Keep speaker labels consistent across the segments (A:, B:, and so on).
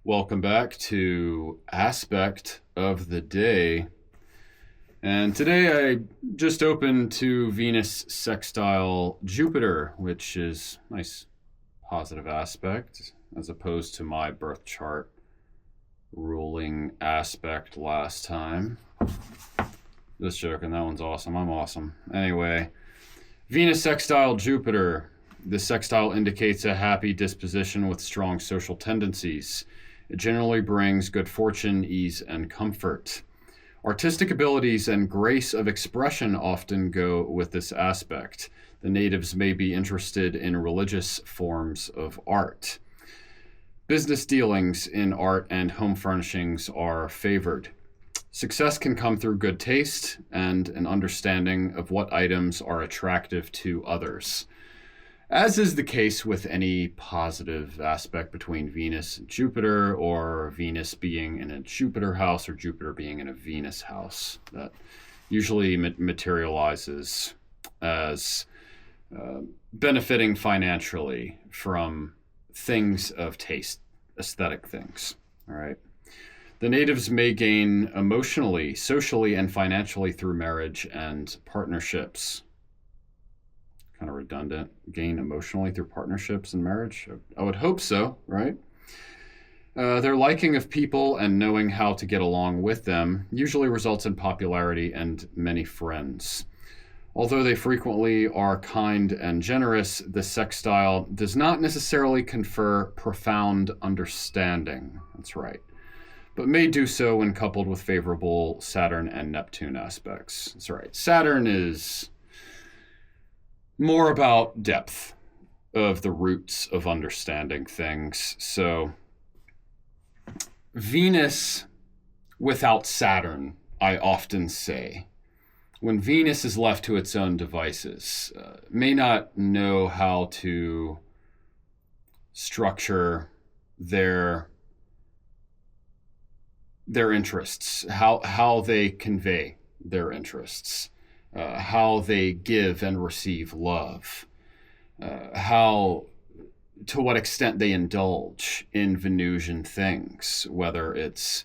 A: Welcome back to Aspect of the Day. And today I just opened to Venus sextile Jupiter, which is a nice positive aspect as opposed to my birth chart ruling aspect last time. Just joking, that one's awesome. I'm awesome. Anyway, Venus sextile Jupiter. The sextile indicates a happy disposition with strong social tendencies. It generally brings good fortune, ease, and comfort. Artistic abilities and grace of expression often go with this aspect. The natives may be interested in religious forms of art. Business dealings in art and home furnishings are favored. Success can come through good taste and an understanding of what items are attractive to others. As is the case with any positive aspect between Venus and Jupiter, or Venus being in a Jupiter house or Jupiter being in a Venus house, that usually materializes as benefiting financially from things of taste, aesthetic things. All right. The natives may gain emotionally, socially, and financially through marriage and partnerships. Kind of redundant. Gain emotionally through partnerships and marriage? I would hope so, right? Their liking of people and knowing how to get along with them usually results in popularity and many friends. Although they frequently are kind and generous, the sextile does not necessarily confer profound understanding. That's right. But may do so when coupled with favorable Saturn and Neptune aspects. That's right. Saturn is more about depth of the roots of understanding things. So Venus without Saturn, I often say, when Venus is left to its own devices, may not know how to structure their interests, how they convey their interests. How they give and receive love, to what extent they indulge in Venusian things, whether it's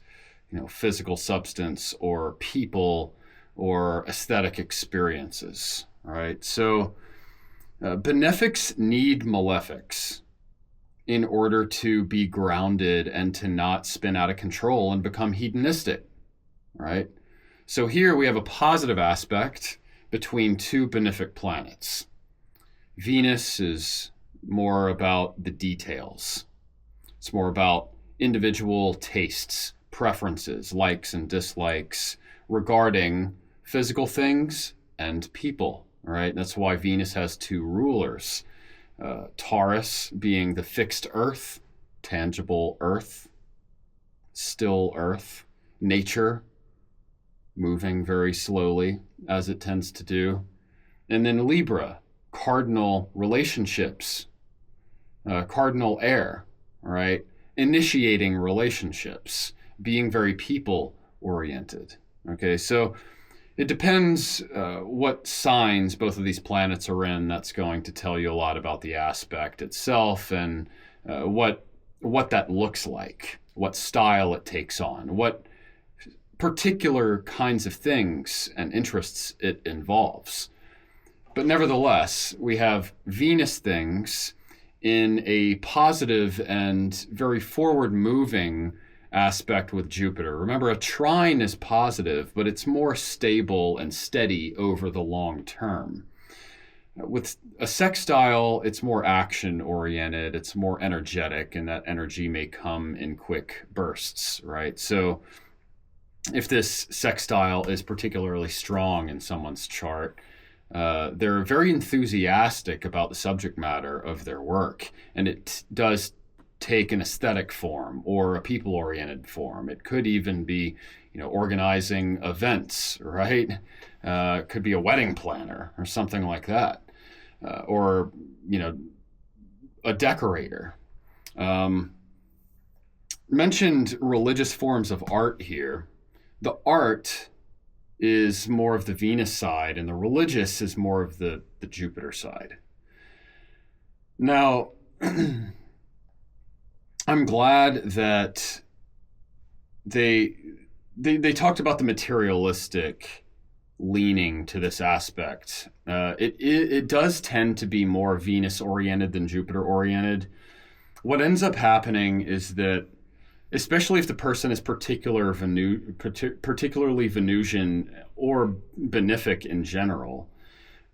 A: physical substance or people or aesthetic experiences. All right, so benefics need malefics in order to be grounded and to not spin out of control and become hedonistic. Right. So here we have a positive aspect between two benefic planets. Venus is more about the details. It's more about individual tastes, preferences, likes and dislikes regarding physical things and people, right? That's why Venus has two rulers. Taurus being the fixed earth, tangible earth, still earth, nature, moving very slowly, as it tends to do. And then Libra, cardinal relationships, cardinal air, right? Initiating relationships, being very people-oriented. Okay, so it depends what signs both of these planets are in. That's going to tell you a lot about the aspect itself and what that looks like, what style it takes on, what particular kinds of things and interests it involves. But nevertheless, we have Venus things in a positive and very forward-moving aspect with Jupiter. Remember, a trine is positive, but it's more stable and steady over the long term. With a sextile, it's more action-oriented, it's more energetic, and that energy may come in quick bursts, right? So if this sextile is particularly strong in someone's chart, they're very enthusiastic about the subject matter of their work, and it does take an aesthetic form or a people-oriented form. It could even be, organizing events, right? Could be a wedding planner or something like that, or a decorator. Mentioned religious forms of art here. The art is more of the Venus side, and the religious is more of the Jupiter side. Now, I'm glad that they talked about the materialistic leaning to this aspect. It does tend to be more Venus oriented than Jupiter oriented. What ends up happening is that, especially if the person is particularly Venusian or benefic in general,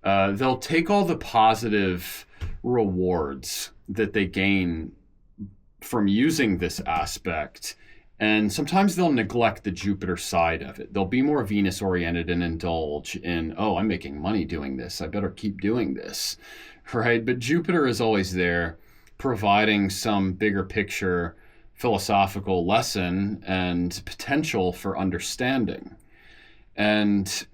A: they'll take all the positive rewards that they gain from using this aspect, and sometimes they'll neglect the Jupiter side of it. They'll be more Venus oriented and indulge in, oh, I'm making money doing this, I better keep doing this, right? But Jupiter is always there, providing some bigger picture philosophical lesson and potential for understanding. And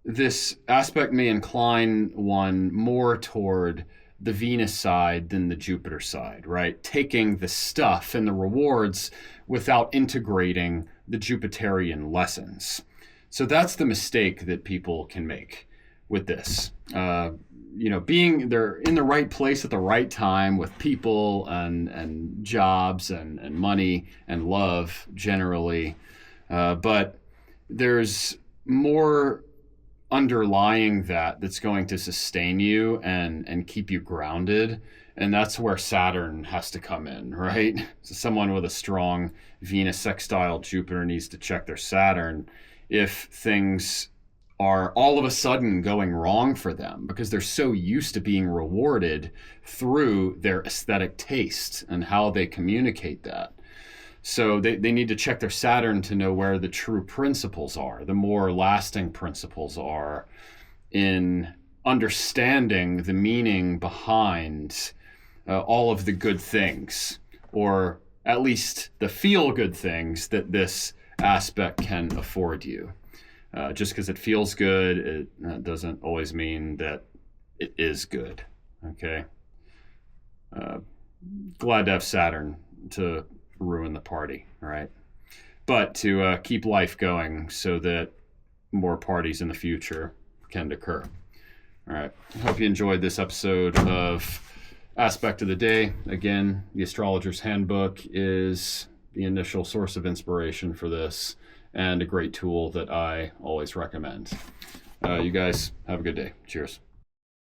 A: this aspect may incline one more toward the Venus side than the Jupiter side, right? Taking the stuff and the rewards without integrating the Jupiterian lessons. So that's the mistake that people can make with this. Being they're in the right place at the right time with people and jobs and money and love generally. But there's more underlying that's going to sustain you and keep you grounded. And that's where Saturn has to come in, right? So someone with a strong Venus sextile Jupiter needs to check their Saturn if things are all of a sudden going wrong for them, because they're so used to being rewarded through their aesthetic taste and how they communicate that. So they need to check their Saturn to know where the true principles are, the more lasting principles are in understanding the meaning behind all of the good things, or at least the feel-good things that this aspect can afford you. Just because it feels good, it doesn't always mean that it is good, okay? Glad to have Saturn to ruin the party, right? But to keep life going so that more parties in the future can occur. All right. I hope you enjoyed this episode of Aspect of the Day. Again, the Astrologer's Handbook is the initial source of inspiration for this, and a great tool that I always recommend. You guys have a good day. Cheers.